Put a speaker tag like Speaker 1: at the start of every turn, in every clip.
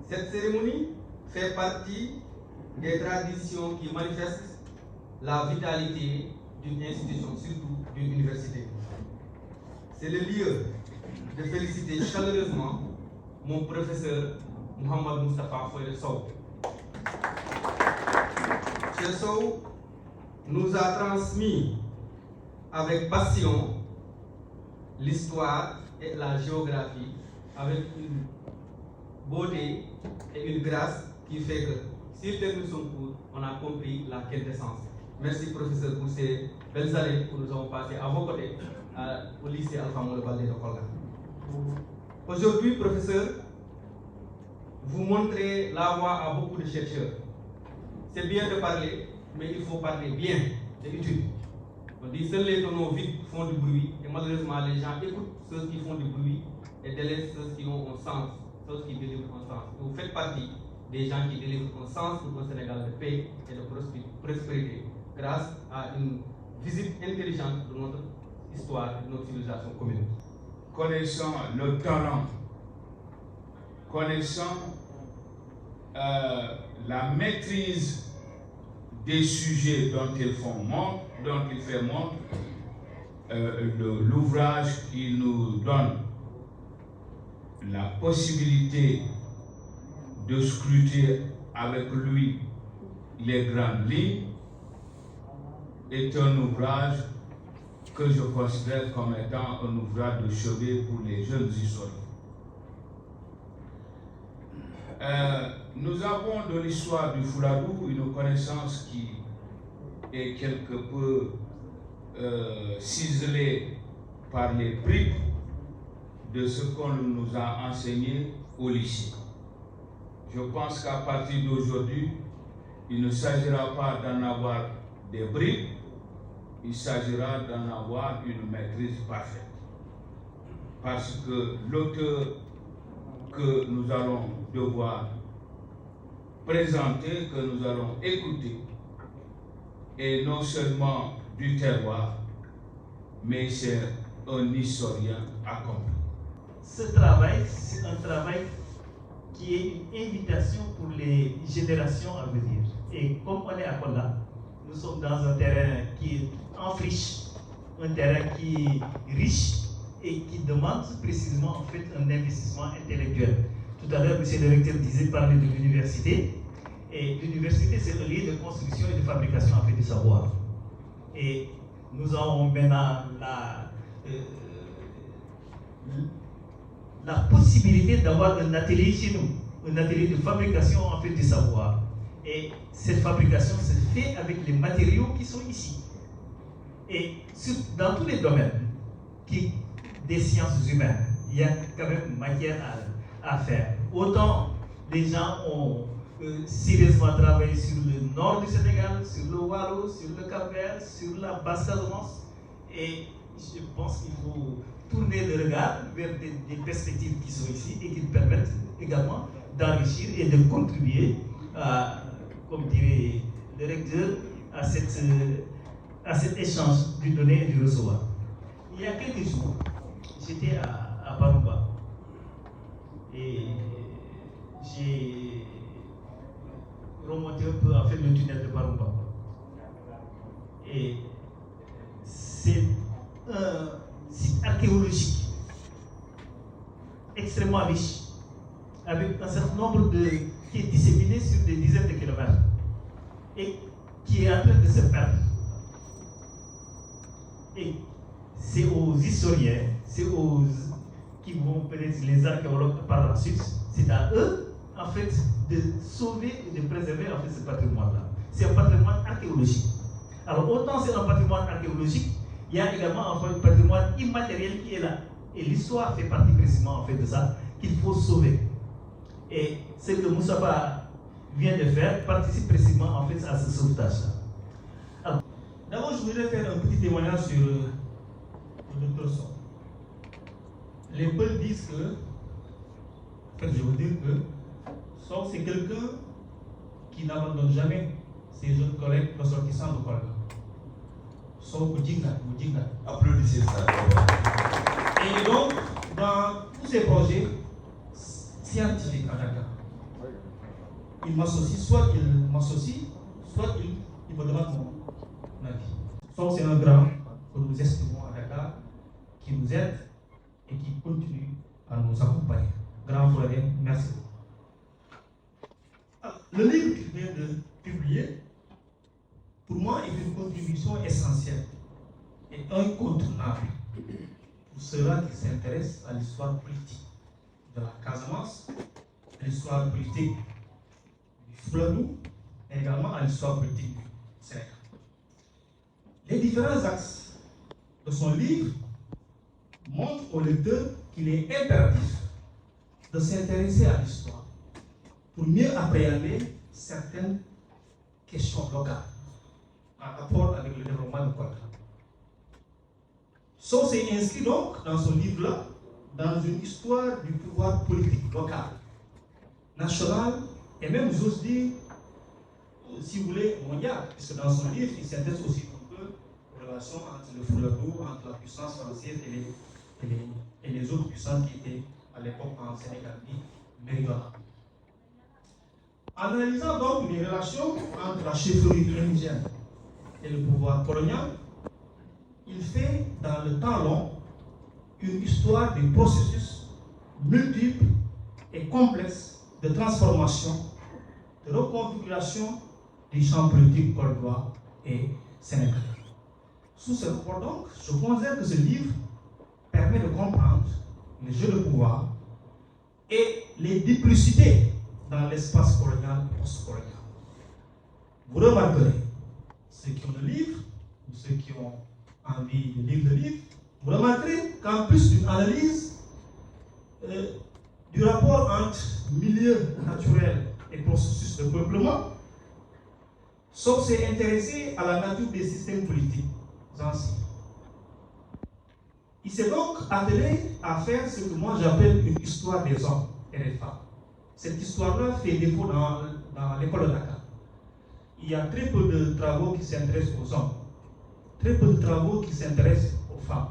Speaker 1: Cette cérémonie fait partie des traditions qui manifestent la vitalité d'une institution, surtout d'une université. C'est le lieu de féliciter chaleureusement mon professeur Mohamed Moustapha Foyer Sow. M. Sow nous a transmis avec passion l'histoire et la géographie avec une beauté et une grâce qui fait que, s'il termine son cours, on a compris la quintessence. Merci professeur pour ces belles années que nous avons passées à vos côtés au lycée Alpha Molo Baldé de Kolda. Aujourd'hui, professeur, vous montrez la voie à beaucoup de chercheurs. C'est bien de parler, mais il faut parler bien, c'est utile. On dit seuls les tonneaux vides font du bruit, et malheureusement les gens écoutent ceux qui font du bruit et délaissent ceux qui ont un sens, ceux qui délivrent un sens. Et vous faites partie des gens qui délivrent un sens pour un Sénégal de paix et de prospérité grâce à une visite intelligente de notre histoire et de notre civilisation commune.
Speaker 2: Connaissant le talent, connaissant la maîtrise des sujets dont il fait montre, l'ouvrage qui nous donne la possibilité de scruter avec lui les grandes lignes est un ouvrage que je considère comme étant un ouvrage de chevet pour les jeunes historiens. Nous avons de l'histoire du Fouladou une connaissance qui est quelque peu ciselée par les bribes de ce qu'on nous a enseigné au lycée. Je pense qu'à partir d'aujourd'hui, il ne s'agira pas d'en avoir des bribes, il s'agira d'en avoir une maîtrise parfaite. Parce que l'auteur que nous allons devoir présenter, que nous allons écouter, est non seulement du terroir, mais c'est un historien accompli.
Speaker 3: Ce travail, c'est un travail qui est une invitation pour les générations à venir. Et comme on est à Kolda, nous sommes dans un terrain qui est en friche, un terrain qui est riche et qui demande précisément en fait un investissement intellectuel. Tout à l'heure, M. le recteur parlait de l'université. Et l'université, c'est un lieu de construction et de fabrication en fait du savoir. Et nous avons maintenant la possibilité d'avoir un atelier chez nous, un atelier de fabrication en fait du savoir. Et cette fabrication se fait avec les matériaux qui sont ici. Et dans tous les domaines des sciences humaines, il y a quand même matière à faire. Autant les gens ont sérieusement travaillé sur le nord du Sénégal, sur le Wallo, sur le Cap-Vert, sur la Basse-Casamance. Et je pense qu'il faut tourner le regard vers des perspectives qui sont ici et qui permettent également d'enrichir et de contribuer à, comme dirait le recteur, à cet échange du donner et du recevoir. Il y a quelques jours, j'étais à Parumba et j'ai remonté un peu en fait le tunnel de Parumba. Et c'est un site archéologique extrêmement riche, avec un certain nombre qui est disséminé sur des dizaines de kilomètres et qui est en train de se perdre. Et c'est aux historiens, c'est aux qui vont peut-être les archéologues par la suite, c'est à eux en fait de sauver et de préserver en fait ce patrimoine-là. C'est un patrimoine archéologique. Alors autant c'est un patrimoine archéologique, il y a également en fait un patrimoine immatériel qui est là. Et l'histoire fait partie précisément en fait de ça, qu'il faut sauver. Et ce que Moustapha vient de faire participe précisément en fait à ce sauvetage-là. D'abord, je voudrais faire un petit témoignage sur le Dr Sow. Les peuples disent que, en fait, je veux dire que Sow, c'est quelqu'un qui n'abandonne jamais ses jeunes collègues ressortissants de Kolda. Sow,
Speaker 4: Applaudissez ça.
Speaker 3: Et donc, dans tous ces projets scientifiques à Dakar, il m'associe, soit il m'associe, soit il me demande mon avis. Sow, c'est un grand que nous estimons à Dakar, qui nous aide et qui continue à nous accompagner. Grand frère, merci beaucoup. Le livre qu'il vient de publier, pour moi, est une contribution essentielle et incontournable pour ceux-là qui s'intéressent à l'histoire politique de la Casamance, à l'histoire politique du Fouladou et également à l'histoire politique du Sénégal. Les différents axes de son livre montrent au lecteur qu'il est impératif de s'intéresser à l'histoire pour mieux appréhender certaines questions locales en rapport avec le développement de Kolda. Sow s'est inscrit donc dans ce livre-là dans une histoire du pouvoir politique local, national et même, j'ose dire, si vous voulez, mondial, puisque dans son livre, il s'intéresse aussi un peu aux relations entre le Fouladou, entre la puissance française et les autres puissances qui étaient à l'époque en Sénégal méridional. En analysant donc les relations entre la chefferie indigène et le pouvoir colonial, il fait dans le temps long une histoire des processus multiples et complexes de transformation, de reconfiguration des champs politiques coldois et sénégalais. Sous ce rapport donc, je considère que ce livre permet de comprendre les jeux de pouvoir et les duplicités dans l'espace colonial et post-colonial. Vous remarquerez, ceux qui ont le livre, ou ceux qui ont envie de lire le livre, vous remarquerez qu'en plus d'une analyse du rapport entre milieu naturel et processus de peuplement, Sow s'est intéressé à la nature des systèmes politiques anciens. Il s'est donc attelé à faire ce que moi j'appelle une histoire des hommes et des femmes. Cette histoire-là fait défaut dans l'école de Dakar. Il y a très peu de travaux qui s'intéressent aux hommes, très peu de travaux qui s'intéressent aux femmes.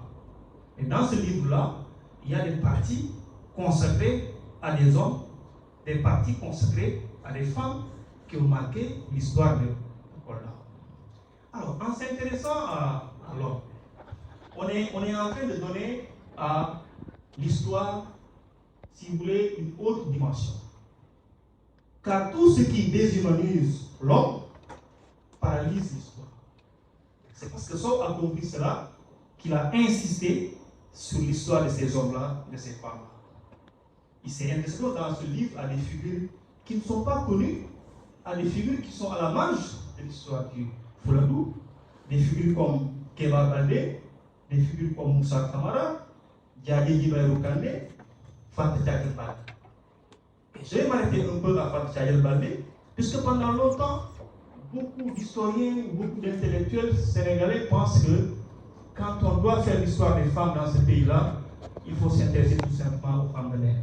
Speaker 3: Et dans ce livre-là, il y a des parties consacrées à des hommes, des parties consacrées à des femmes qui ont marqué l'histoire de Kolda. Alors, en s'intéressant à l'homme, on est en train de donner à l'histoire, si vous voulez, une autre dimension. Car tout ce qui déshumanise l'homme paralyse l'histoire. C'est parce que Sow a compris cela qu'il a insisté sur l'histoire de ces hommes-là, de ces femmes-là. Il s'est intéressé dans ce livre à des figures qui ne sont pas connues, à des figures qui sont à la marge de l'histoire du Fouladou, des figures comme Kéba Baldé, des figures comme Moussa Kamara, Diadé Djibaïrou Kandé, Fatou Tchadjel Baldé. Je vais m'arrêter un peu à Fatou Tchadjel Baldé, puisque pendant longtemps, beaucoup d'historiens, beaucoup d'intellectuels sénégalais pensent que quand on doit faire l'histoire des femmes dans ce pays-là, il faut s'intéresser tout simplement aux femmes de l'air.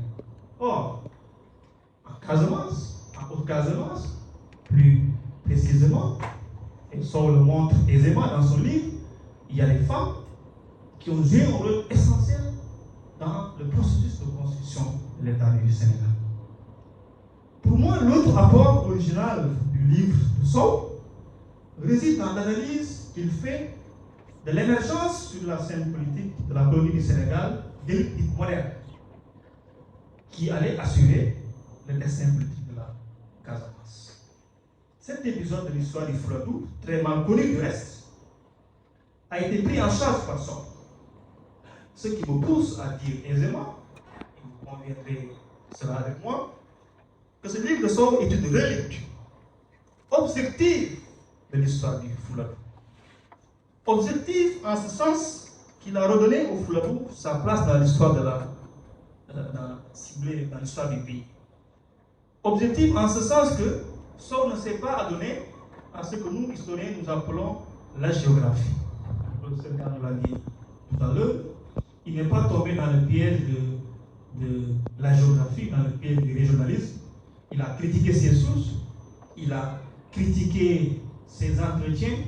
Speaker 3: Or, en Casamance, en Haute-Casamance, plus précisément, et Sow le montre aisément dans son livre, il y a des femmes qui ont joué un rôle essentiel dans le processus de construction de l'État du Sénégal. Pour moi, l'autre apport original du livre de Sow réside dans l'analyse qu'il fait de l'émergence sur la scène politique de la colonie du Sénégal d'élites dites modernes qui allaient assurer le destin politique de la Casamance. Cet épisode de l'histoire du Fouladou, très mal connu du reste, a été pris en charge par Sow. Ce qui me pousse à dire aisément, et vous conviendrez de cela avec moi, que ce livre de Sow est une relecture objective de l'histoire du Fouladou. Objectif en ce sens qu'il a redonné au Fouladou sa place dans l'histoire dans l'histoire du pays. Objectif en ce sens que Sow ne s'est pas adonné à ce que nous, historiens, nous appelons la géographie. Khan l'a dit tout à l'heure, il n'est pas tombé dans le piège de la géographie, dans le piège du régionalisme. Il a critiqué ses sources, il a critiqué ses entretiens.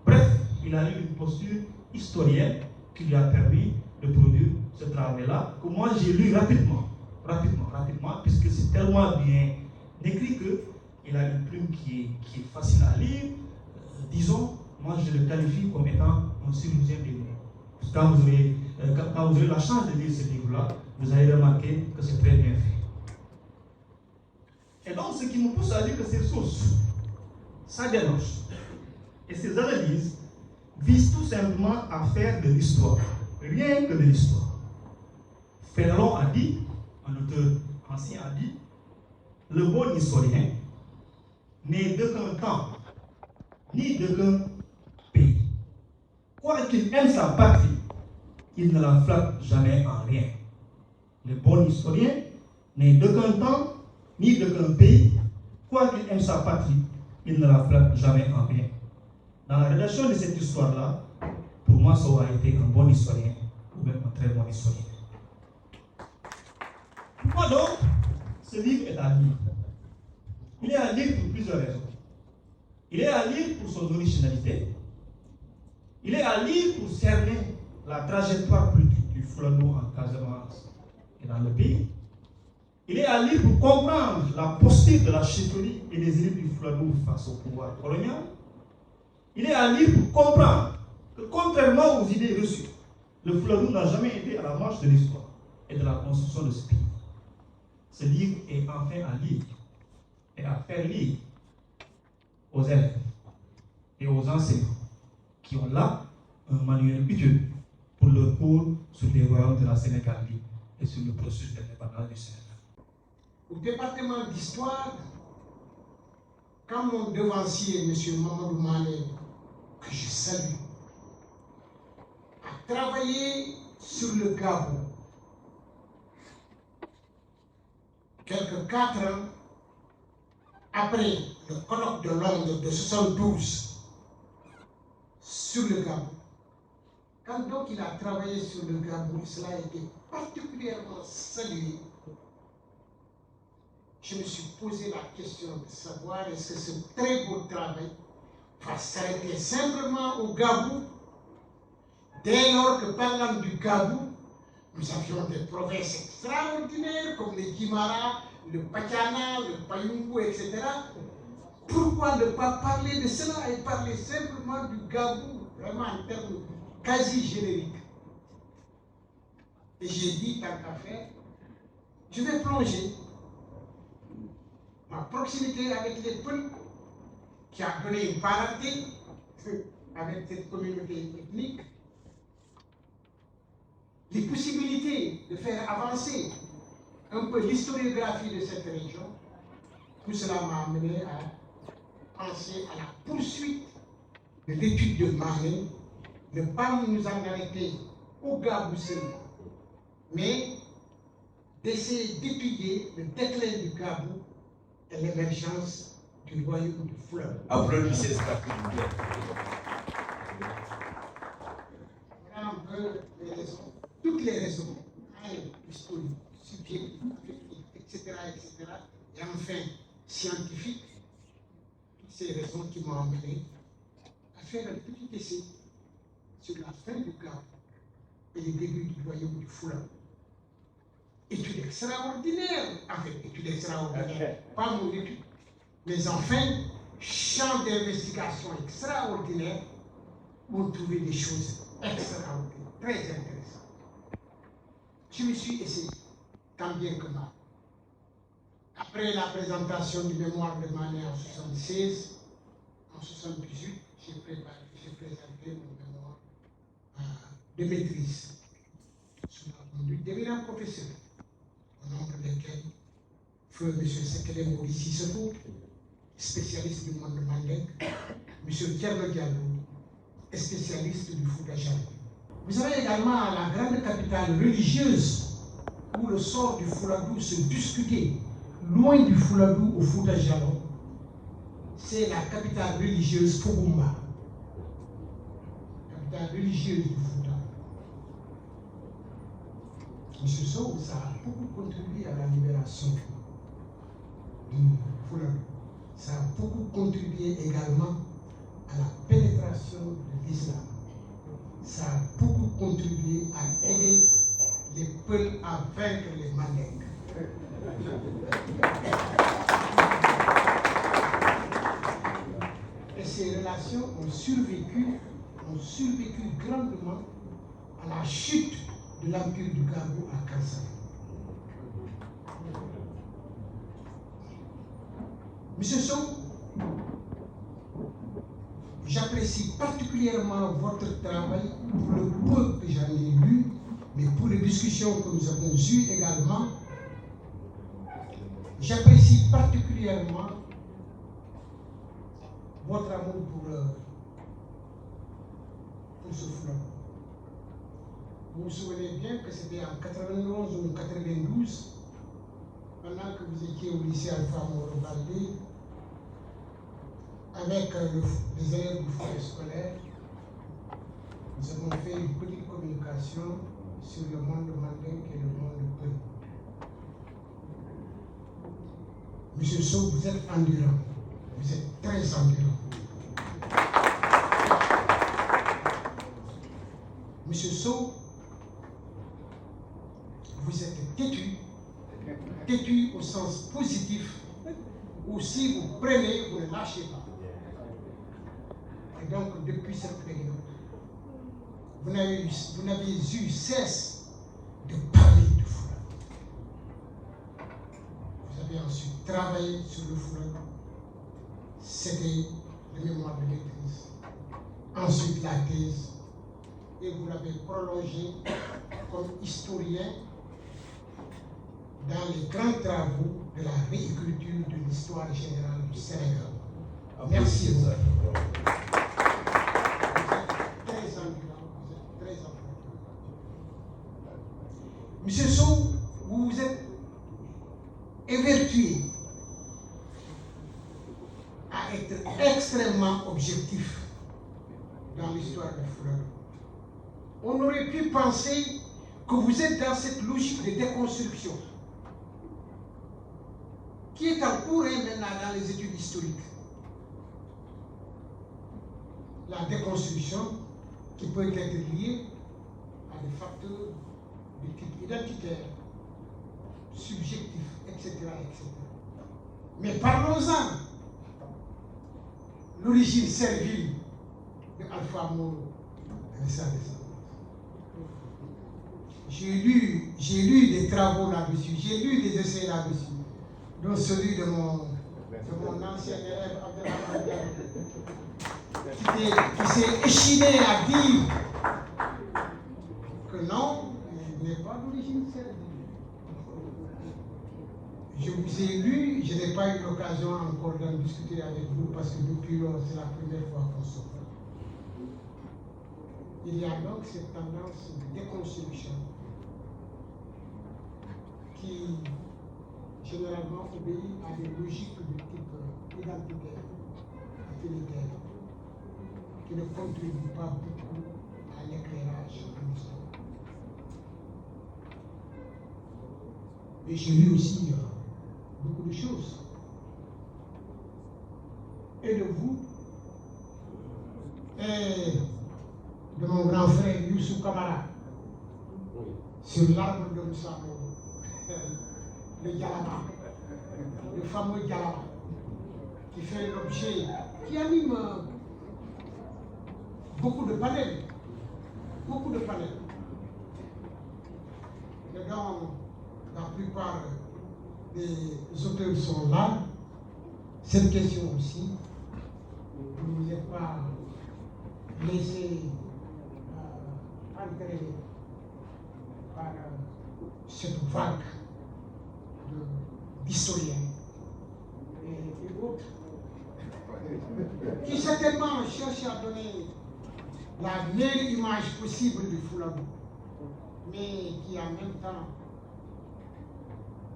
Speaker 3: Bref, il a eu une posture historienne qui lui a permis de produire ce travail-là, que moi j'ai lu rapidement, puisque c'est tellement bien écrit qu'il a une plume qui est facile à lire. Disons, moi je le qualifie comme étant un chirurgien des mots. Quand vous aurez la chance de lire ce livre-là, vous allez remarquer que c'est très bien fait. Et donc, ce qui me pousse à dire que ces sources, sa démarche et ses analyses visent tout simplement à faire de l'histoire, rien que de l'histoire. Fénelon a dit, un auteur ancien a dit, le bon historien n'est d'aucun temps, ni d'aucun pays. Quoi qu'il aime sa patrie, il ne la flatte jamais en rien. Le bon historien n'est d'aucun temps, ni d'aucun pays. Quoi qu'il aime sa patrie, il ne la flatte jamais en rien. Dans la rédaction de cette histoire-là, pour moi, ça aura été un bon historien, ou même un très bon historien. Pourquoi donc ce livre est à lire? Il est à lire pour plusieurs raisons. Il est à lire pour son originalité. Il est à lire pour cerner la trajectoire politique du Fuladu en Casamance et dans le pays. Il est à lire pour comprendre la posture de la chefferie et des élites du Fuladu face au pouvoir colonial. Il est à lire pour comprendre que, contrairement aux idées reçues, le Fuladu n'a jamais été à la marge de l'histoire et de la construction de ce pays. Ce livre est enfin à lire et à faire lire aux élèves et aux enseignants qui ont là un manuel utile pour leur cours sur les royaumes de la Sénégambie et sur le processus d'indépendance du Sénégal.
Speaker 5: Au département d'histoire, quand mon devancier, M. Mamadou Mané, que je salue, a travaillé sur le Gabon, quelques 4 ans après le colloque de Londres de 72 sur le Gabon. Quand donc il a travaillé sur le Gabon, cela a été particulièrement salué. Je me suis posé la question de savoir est-ce que ce très beau travail va s'arrêter simplement au Gabon, dès lors que parlant du Gabon, nous avions des provinces extraordinaires comme les Guimara, le Pachana, le Payungu, etc. Pourquoi ne pas parler de cela et parler simplement du Gabon, vraiment en termes quasi génériques? Et j'ai dit, tant qu'à faire, je vais plonger ma proximité avec les peuples qui a donné une parenté avec cette communauté ethnique, les possibilités de faire avancer un peu l'historiographie de cette région. Tout cela m'a amené à penser à la poursuite de l'étude de Mané, ne pas nous en arrêter au Gabou seulement, mais d'essayer d'étudier le déclin du Gabou et l'émergence du royaume du Fuladu.
Speaker 4: Applaudissez cet activité.
Speaker 5: Voilà un peu les raisons, toutes les raisons, historiques, subjectives, etc., etc., et enfin scientifiques, toutes ces raisons qui m'ont amené à faire un petit essai sur la fin du Gabou et le début du royaume du Fuladu. Étude extraordinaire, étude extraordinaire, pas mon étude, mais enfin, champ d'investigation extraordinaire, ont trouvé des choses extraordinaires, très intéressantes. Je me suis essayé, tant bien que mal. Après la présentation du mémoire de Mané en 1976, en 1978, j'ai présenté mon mémoire de maîtrise sous la conduite d'éminents professeurs, au nombre desquels feu M. Sekele Mori Sissoko, spécialiste du monde mandingue, M. Thierno Diallo, spécialiste du Fouta Djallon. Vous avez également la grande capitale religieuse où le sort du Fuladu se discutait, loin du Fuladu au Fouta Djallon, c'est la capitale religieuse Fougoumba. capitale religieuse du Fouta. M. Sow, ça a beaucoup contribué à la libération du Fouta. Ça a beaucoup contribué également à la pénétration de l'islam. Ça a beaucoup contribué à aider les peuples à vaincre les Mandingues. Et ces relations ont survécu grandement à la chute de l'Empire du Gabou à Kansai. Monsieur Sow, j'apprécie particulièrement votre travail pour le peu que j'en ai lu, mais pour les discussions que nous avons eues également. J'apprécie particulièrement votre amour pour ce fleuve. Vous vous souvenez bien que c'était en 91 ou 92, pendant que vous étiez au lycée Alpha Moro Baldé, avec les élèves du foyer scolaire, nous avons fait une petite communication sur le monde mandingue et le monde peu. Monsieur Sow, vous êtes endurant, vous êtes très endurant. Monsieur Sow, vous êtes têtu au sens positif, ou si vous prenez, vous ne lâchez pas. Et donc, depuis cette période, vous n'avez eu cesse de parler du Fouta. Vous avez ensuite travaillé sur le Fouta. C'était le mémoire de maîtrise. Ensuite, la thèse. Et vous l'avez prolongé comme historien dans les grands travaux de la réécriture de l'histoire générale du Sénégal. Merci beaucoup. Monsieur Sow, vous vous êtes évertué à être extrêmement objectif dans l'histoire de Fouta. On aurait pu penser que vous êtes dans cette logique de déconstruction qui est en cours maintenant dans les études historiques. La déconstruction qui peut être liée à des facteurs de type identitaire, subjectif, etc., etc. Mais parlons-en. L'origine servile de Alpha Moro et sa descendance. J'ai lu des travaux là-dessus, j'ai lu des essais là-dessus, dont celui de mon ancien élève Abdelhamid, qui s'est échiné à dire que non, il n'est pas d'origine servile. Je vous ai lu, je n'ai pas eu l'occasion encore d'en discuter avec vous parce que depuis lors, c'est la première fois qu'on se voit. Il y a donc cette tendance de déconstruction qui généralement obéit à des logiques de type identitaire, affinitaire, qui ne contribuent pas beaucoup à l'éclairage de l'histoire. Et j'ai lu aussi beaucoup de choses. Et de vous, et de mon grand frère Youssou Kamara, sur l'arbre de Moussa Moro, le Dialaba, le fameux Dialaba, qui fait l'objet, qui anime beaucoup de panels. Et donc, la plupart des auteurs sont là. Cette question aussi, vous ne vous êtes pas laissé entraîner par cette vague d'historiens et autres qui certainement cherchent à donner la meilleure image possible du Fouladou, mais qui en même temps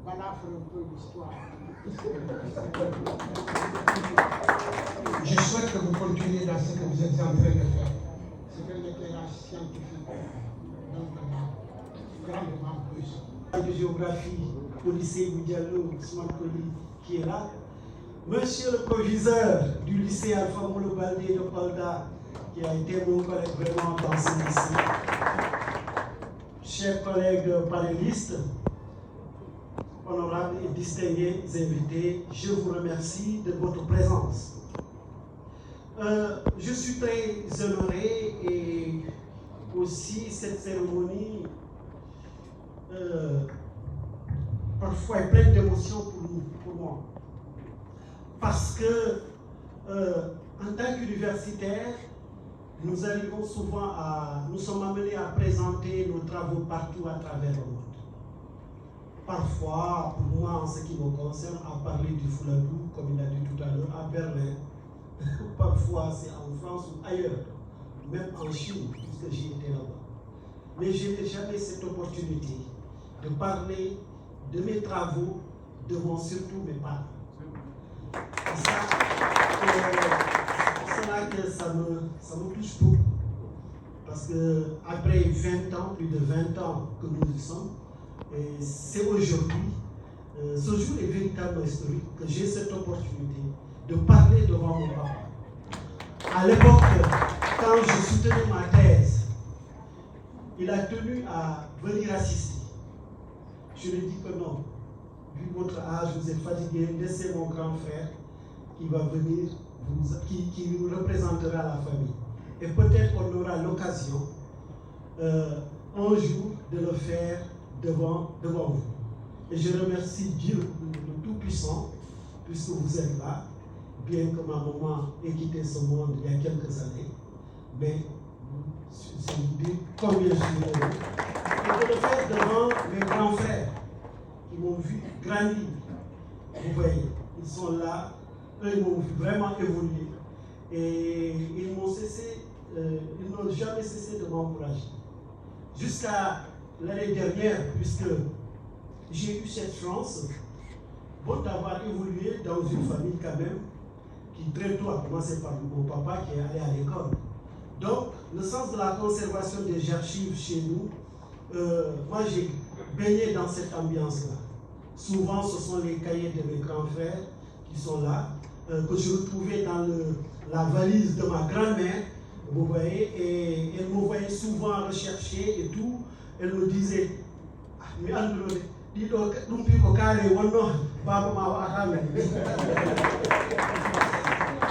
Speaker 5: balafre un peu l'histoire. Je souhaite que vous continuiez dans ce que vous êtes en train de faire. c'est un éclairage scientifique dont on a grandement besoin. De géographie au lycée Diallo, Ousmane Koli, qui est là. Monsieur le proviseur du lycée Alpha Molo Baldé de Kolda, qui a été mon collègue vraiment dans ce lycée. Chers collègues panélistes, honorables et distingués invités, je vous remercie de votre présence. Je suis très honoré et aussi cette cérémonie parfois est pleine d'émotions pour moi. Parce que en tant qu'universitaire, nous sommes amenés à présenter nos travaux partout à travers le monde. Parfois, pour moi, en ce qui me concerne, à parler du Fouladou, comme il a dit tout à l'heure, à Berlin. Parfois, c'est en France ou ailleurs, même en Chine, puisque j'ai été là-bas. Mais je n'ai jamais cette opportunité de parler de mes travaux devant surtout mes parents. Et ça, c'est là que ça me touche beaucoup. Parce qu'après 20 ans, plus de 20 ans que nous y sommes, c'est aujourd'hui, ce jour est véritablement historique, que j'ai cette opportunité de parler devant mon papa. À l'époque, quand je soutenais ma thèse, il a tenu à venir assister. Je lui ai dit que non, vu votre âge, vous êtes fatigué, laissez mon grand frère qui va venir, qui nous représentera la famille. Et peut-être qu'on aura l'occasion un jour de le faire devant vous. Et je remercie Dieu, le Tout-Puissant, puisque vous êtes là, bien que ma maman ait quitté ce monde il y a quelques années, mais je vous dis combien je suis heureux. Et de le faire devant mes grands frères qui m'ont vu grandir. Vous voyez, ils sont là, eux ils m'ont vu vraiment évoluer. Et ils n'ont jamais cessé de m'encourager. Jusqu'à l'année dernière, puisque j'ai eu cette chance d'avoir évolué dans une famille quand même qui très tôt a commencé par mon papa qui est allé à l'école. Donc, le sens de la conservation des archives chez nous, moi j'ai baigné dans cette ambiance-là. Souvent, ce sont les cahiers de mes grands frères qui sont là, que je retrouvais dans la valise de ma grand-mère, vous voyez, et elle me voyait souvent rechercher et tout. Elle me disait, mais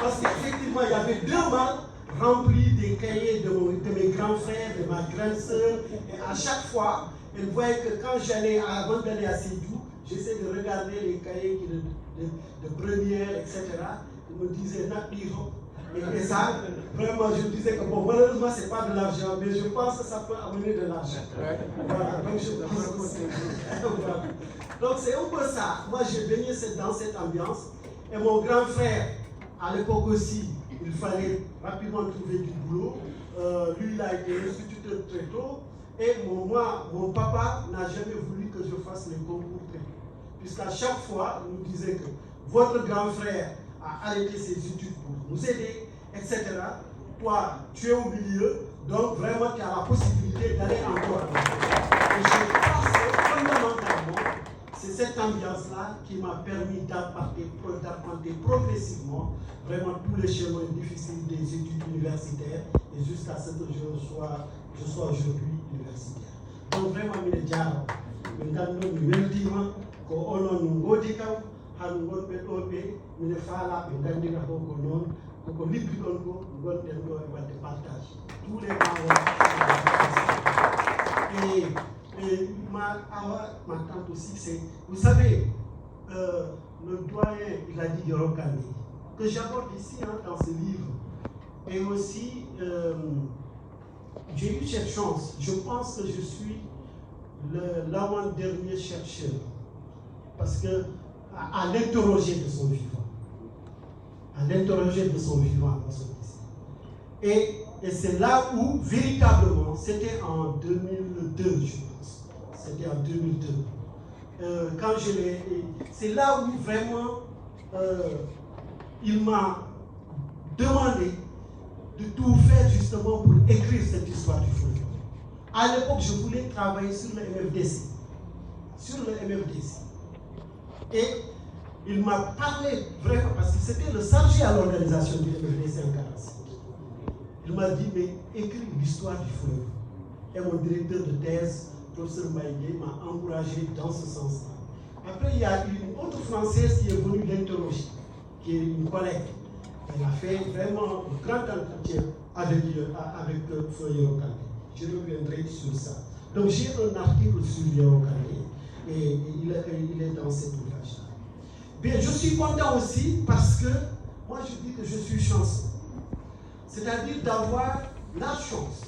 Speaker 5: parce qu'effectivement, il y avait 2 malles remplis des cahiers de mes grands frères, de ma grande sœur. Et à chaque fois, elle voyait que quand avant d'aller à Sédou, j'essaie de regarder les cahiers de première, etc. Elle me disait, et ça, vraiment, je me disais que bon, malheureusement, ce n'est pas de l'argent, mais je pense que ça peut amener de l'argent. Voilà, donc je pense que voilà. Donc c'est un peu ça. Moi, j'ai baigné dans cette ambiance. Et mon grand frère, à l'époque aussi, il fallait rapidement trouver du boulot. Lui, il a été instituteur très tôt. Et mon papa n'a jamais voulu que je fasse les concours très tôt. Puisqu'à chaque fois, il nous disait que votre grand frère a arrêté ses études pour nous aider, etc. Toi, tu es au milieu, donc vraiment tu as la possibilité d'aller encore. Et je pense que fondamentalement, c'est cette ambiance-là qui m'a permis d'arpenter progressivement vraiment tous les chemins difficiles des études universitaires et jusqu'à ce que je sois aujourd'hui universitaire. Donc vraiment, partage tous les et ma tante aussi, c'est, vous savez, le doyen, il a dit Yorokane, que j'aborde ici dans ce livre. Et aussi, j'ai eu cette chance. Je pense que je suis l'avant-dernier chercheur. Parce que, à l'interroger de son vivant. À l'interroger de son vivant. Et c'est là où, véritablement, c'était en 2002, je pense. C'était en 2002. Quand c'est là où vraiment il m'a demandé
Speaker 6: de tout faire justement pour écrire cette histoire du fleuve. À l'époque, je voulais travailler sur le MFDC. Et il m'a parlé vraiment, parce que c'était le chargé à l'organisation du MFDC en 1945. Il m'a dit, mais écris l'histoire du fleuve. Et mon directeur de thèse, professeur Maïgé, m'a encouragé dans ce sens-là. Après, il y a une autre Française qui est venue l'interroger, qui est une collègue. Elle a fait vraiment un grand entretien avec Yoro Kandé. Je reviendrai sur ça. Donc j'ai un article sur Yoro Kandé et il est dans cet ouvrage-là. Bien, je suis content aussi parce que moi je dis que je suis chanceux. C'est-à-dire d'avoir la chance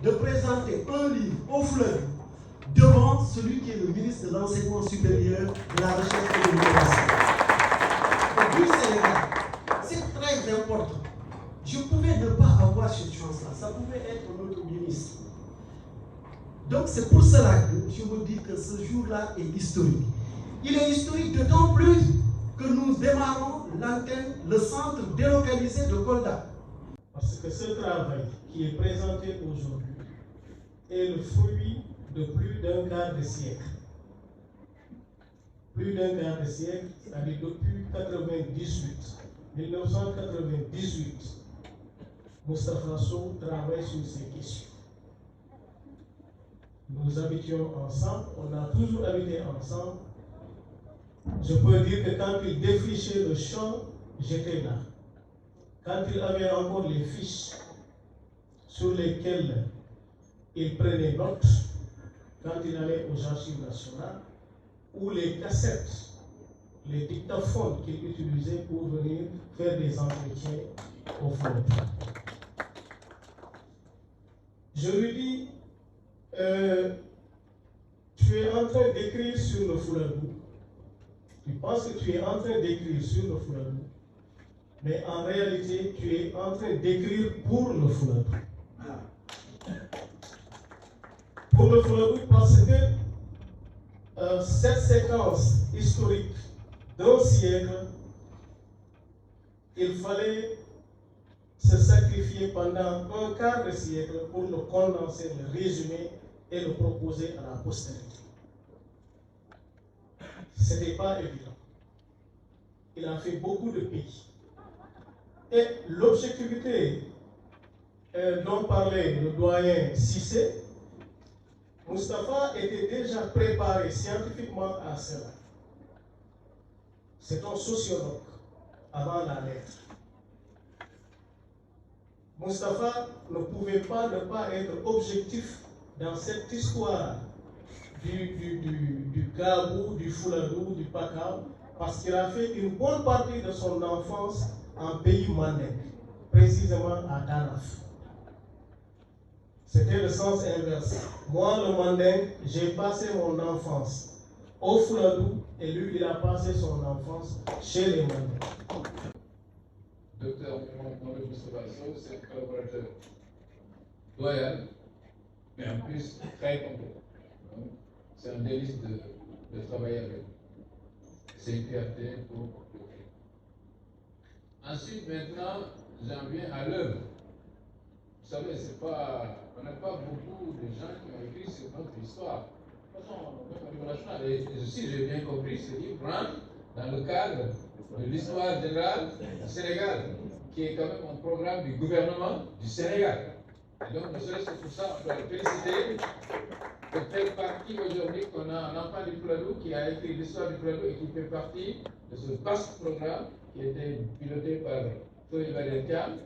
Speaker 6: de présenter un livre au fleuve devant celui qui est le ministre de l'Enseignement supérieur, de la Recherche et de l'Innovation. Du Sénégal, c'est très important. Je pouvais ne pas avoir cette chance-là. Ça pouvait être notre ministre. Donc c'est pour cela que je me dis que ce jour-là est historique. Il est historique d'autant plus que nous démarrons l'antenne, le centre délocalisé de Kolda.
Speaker 7: Parce que ce travail qui est présenté aujourd'hui est le fruit de plus d'un quart de siècle. Plus d'un quart de siècle, c'est-à-dire depuis 1998, Moustapha Sow travaille sur ces questions. Nous habitions ensemble, on a toujours habité ensemble. Je peux dire que quand il défrichait le champ, j'étais là. Quand il avait encore les fiches sur lesquelles il prenait note, quand il allait aux archives nationales, ou les cassettes, les dictaphones qu'il utilisait pour venir faire des entretiens au fleuve. Je lui dis, tu es en train d'écrire sur le Fouladou. Tu penses que tu es en train d'écrire sur le Fouladou, mais en réalité, tu es en train d'écrire pour le Fouladou. Pour le Fouladou, parce que cette séquence historique d'un siècle, il fallait se sacrifier pendant un quart de siècle pour le condenser, le résumer et le proposer à la postérité. Ce n'était pas évident. Il a fait beaucoup de pays. Et l'objectivité dont parlait le doyen Cissé, Moustapha était déjà préparé scientifiquement à cela. C'est un sociologue avant la lettre. Moustapha ne pouvait pas ne pas être objectif dans cette histoire du Gabou, du Fouladou, du Pakao, parce qu'il a fait une bonne partie de son enfance en pays mandingue, précisément à Danaf. C'était le sens inverse. Moi, le mandingue, j'ai passé mon enfance au Fouladou et lui, il a passé son enfance chez les mandingues.
Speaker 8: Docteur Mohamed Moustapha Sow, c'est un collaborateur loyal, mais en plus très complet. C'est un délice de travailler avec lui. C'est une fierté pour le pays. Ensuite, maintenant, j'en viens à l'œuvre. Vous savez, on n'a pas beaucoup de gens qui ont écrit sur notre histoire. De toute façon, même au niveau national, et si j'ai bien compris, ce livre rentre dans le cadre de l'histoire générale du Sénégal, qui est quand même un programme du gouvernement du Sénégal. Et donc, ne serait-ce que pour ça, on doit le féliciter de faire partie aujourd'hui qu'on a un enfant du Fouladou qui a écrit l'histoire du Fouladou et qui fait partie de ce vaste programme qui a été piloté par Feuille Valentian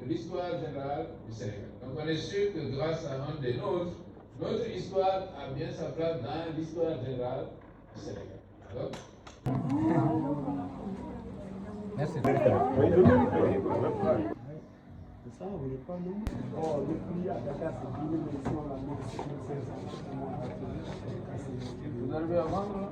Speaker 8: de l'histoire générale du Sénégal. Donc, on est sûr que grâce à un des nôtres, notre histoire a bien sa place dans l'histoire générale du Sénégal. Alors,
Speaker 9: merci.
Speaker 10: Ça, on n'est pas nous. Oh, le prix à Dakar, c'est 10 000 la moitié, 500.
Speaker 9: Vous arrivez à vendre?